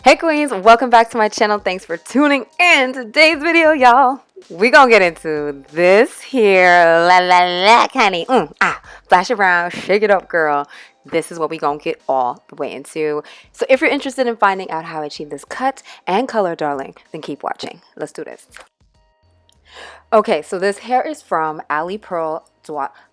Hey queens, welcome back to my channel. Thanks for tuning in. Today's video, y'all, we gonna get into this here. La la la, honey. Flash around, shake it up, girl. This is what we gonna get all the way into. So if you're interested in finding out how I achieve this cut and color, darling, then keep watching. Let's do this. Okay, so this hair is from Alipearl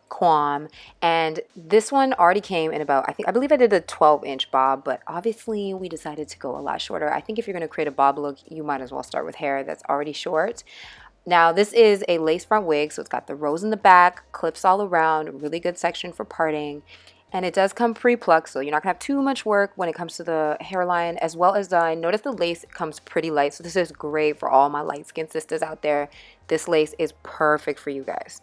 Quam, and this one already came in about, I believe I did a 12-inch bob, but obviously we decided to go a lot shorter. I think if you're going to create a bob look, you might as well start with hair that's already short. Now this is a lace front wig, so it's got the rose in the back, clips all around, really good section for parting. And it does come pre-plucked, so you're not gonna have too much work when it comes to the hairline, as well as I noticed the lace comes pretty light, so this is great for all my light-skinned sisters out there. This lace is perfect for you guys.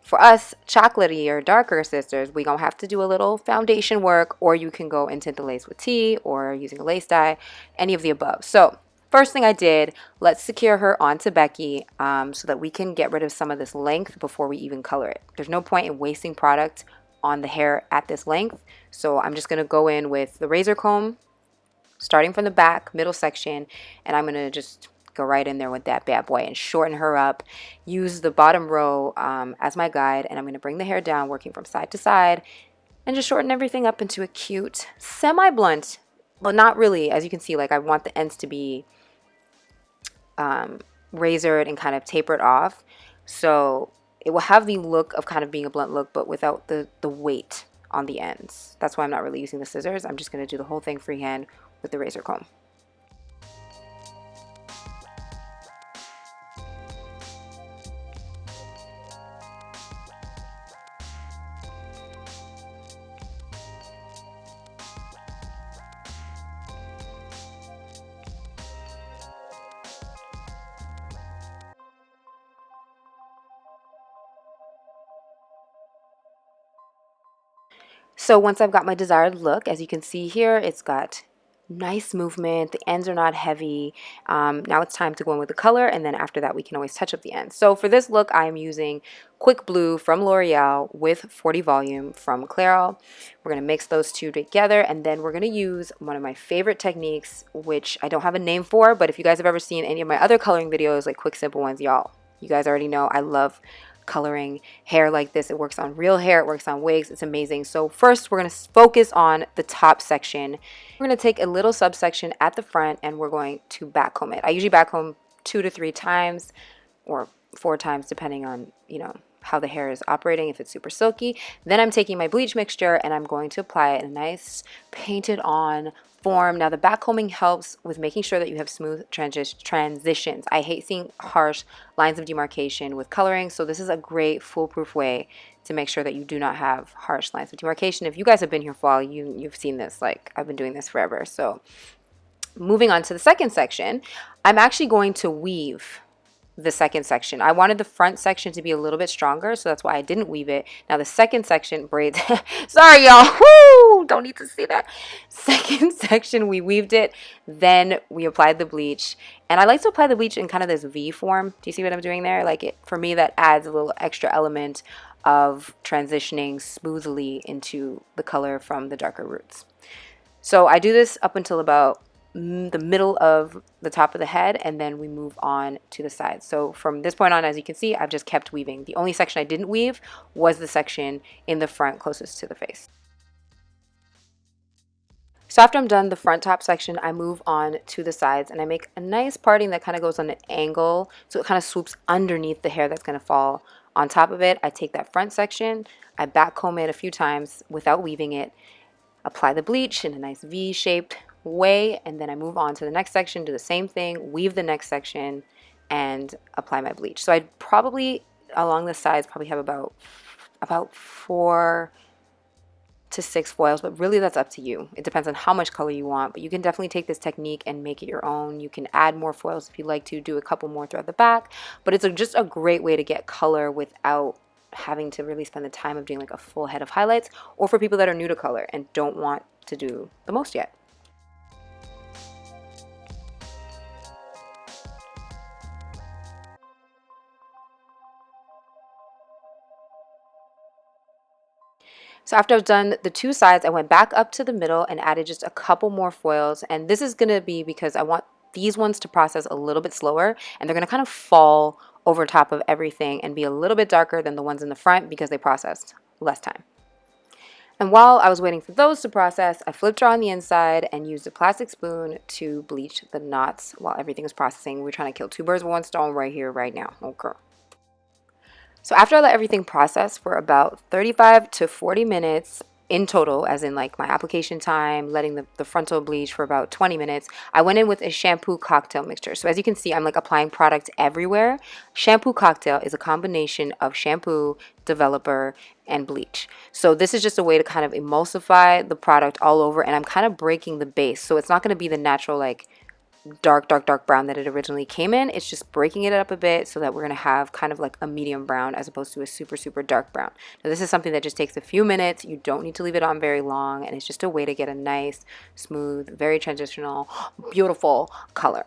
For us chocolatey or darker sisters, we gonna have to do a little foundation work, or you can go and tint the lace with tea or using a lace dye, any of the above. So first thing I did, let's secure her onto Becky so that we can get rid of some of this length before we even color it. There's no point in wasting product on the hair at this length, so I'm just going to go in with the razor comb starting from the back middle section, and I'm going to just go right in there with that bad boy and shorten her up. Use the bottom row as my guide, and I'm going to bring the hair down, working from side to side, and just shorten everything up into a cute semi-blunt, but not really. As you can see, like, I want the ends to be razored and kind of tapered off, so it will have the look of kind of being a blunt look, but without the weight on the ends. That's why I'm not really using the scissors. I'm just going to do the whole thing freehand with the razor comb. So once I've got my desired look, as you can see here, it's got nice movement. The ends are not heavy. Now it's time to go in with the color, and then after that we can always touch up the ends. So for this look, I'm using Quick Blue from L'Oreal with 40 Volume from Clairol. We're going to mix those two together, and then we're going to use one of my favorite techniques, which I don't have a name for, but if you guys have ever seen any of my other coloring videos, like quick simple ones, y'all, you guys already know I love coloring hair like this. It works on real hair, it works on wigs, it's amazing. So first we're going to focus on the top section. We're going to take a little subsection at the front and we're going to backcomb it. I usually backcomb 2 to 3 times or 4 times depending on, you know, how the hair is operating, if it's super silky. Then I'm taking my bleach mixture and I'm going to apply it in a nice painted on form. Now the backcombing helps with making sure that you have smooth transitions. I hate seeing harsh lines of demarcation with coloring, so this is a great foolproof way to make sure that you do not have harsh lines of demarcation. If you guys have been here for a while, you've seen this. Like, I've been doing this forever. So moving on to the second section, I'm actually going to weave the second section. I wanted the front section to be a little bit stronger, so that's why I didn't weave it. Now the second section braids, sorry y'all, whoo, don't need to see that. Second section, we weaved it, then we applied the bleach, and I like to apply the bleach in kind of this V form. Do you see what I'm doing there? Like, for me, that adds a little extra element of transitioning smoothly into the color from the darker roots. So I do this up until about the middle of the top of the head, and then we move on to the sides. So from this point on, as you can see, I've just kept weaving. The only section I didn't weave was the section in the front closest to the face. So after I'm done the front top section, I move on to the sides and I make a nice parting that kind of goes on an angle, so it kind of swoops underneath the hair that's going to fall on top of it. I take that front section, I back comb it a few times without weaving it, apply the bleach in a nice V-shaped way, and then I move on to the next section, do the same thing, weave the next section, and apply my bleach. So I'd probably, along the sides, probably have about 4 to 6 foils, but really that's up to you. It depends on how much color you want, but you can definitely take this technique and make it your own. You can add more foils if you like to, do a couple more throughout the back, but it's just a great way to get color without having to really spend the time of doing like a full head of highlights, or for people that are new to color and don't want to do the most yet. So after I've done the two sides, I went back up to the middle and added just a couple more foils. And this is going to be because I want these ones to process a little bit slower, and they're going to kind of fall over top of everything and be a little bit darker than the ones in the front because they processed less time. And while I was waiting for those to process, I flipped her on the inside and used a plastic spoon to bleach the knots while everything was processing. We're trying to kill two birds with one stone right here, right now. Okay. So after I let everything process for about 35 to 40 minutes in total, as in like my application time, letting the frontal bleach for about 20 minutes, I went in with a shampoo cocktail mixture. So as you can see, I'm like applying product everywhere. Shampoo cocktail is a combination of shampoo, developer, and bleach. So this is just a way to kind of emulsify the product all over, and I'm kind of breaking the base. So it's not going to be the natural like dark brown that it originally came in. It's just breaking it up a bit so that we're going to have kind of like a medium brown as opposed to a super dark brown. Now this is something that just takes a few minutes. You don't need to leave it on very long, and it's just a way to get a nice, smooth, very transitional, beautiful color.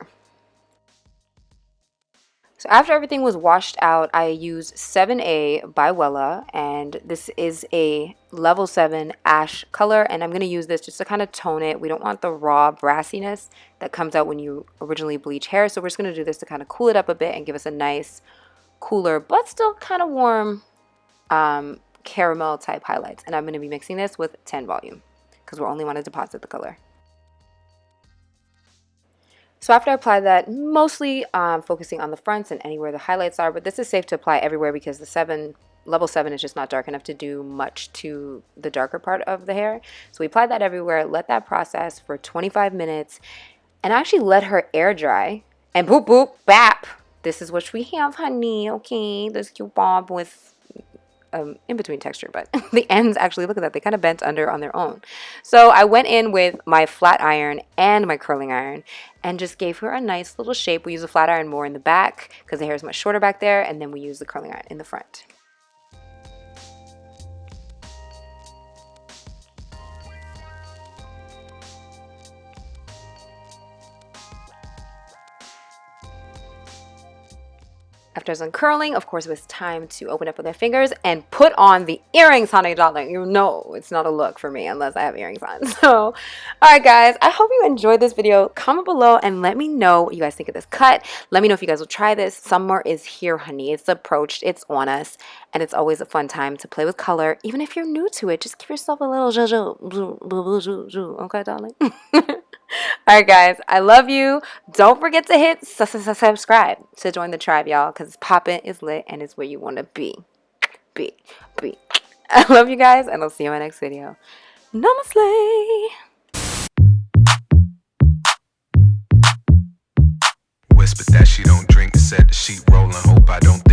So after everything was washed out, I used 7A by Wella, and this is a level 7 ash color, and I'm going to use this just to kind of tone it. We don't want the raw brassiness that comes out when you originally bleach hair, so we're just going to do this to kind of cool it up a bit and give us a nice, cooler, but still kind of warm caramel type highlights. And I'm going to be mixing this with 10 volume because we only want to deposit the color. So after I apply that, mostly focusing on the fronts and anywhere the highlights are, but this is safe to apply everywhere because the level 7 is just not dark enough to do much to the darker part of the hair. So we applied that everywhere, let that process for 25 minutes, and actually let her air dry. And boop, boop, bap. This is what we have, honey. Okay, this cute bob with in between texture, but the ends actually, look at that, they kind of bent under on their own. So I went in with my flat iron and my curling iron and just gave her a nice little shape. We use the flat iron more in the back because the hair is much shorter back there, and then we use the curling iron in the front. After I was uncurling, of course, it was time to open up with my fingers and put on the earrings, honey darling. You know it's not a look for me unless I have earrings on. So, alright guys, I hope you enjoyed this video. Comment below and let me know what you guys think of this cut. Let me know if you guys will try this. Summer is here, honey. It's approached. It's on us. And it's always a fun time to play with color. Even if you're new to it, just give yourself a little zhuzh. Okay, darling? Alright guys, I love you. Don't forget to hit subscribe to join the tribe, y'all, because it's poppin', it's lit, and it's where you want to be. I love you guys, and I'll see you in my next video. Namaste. Whispered that she don't drink, said the sheet rolling, hope I don't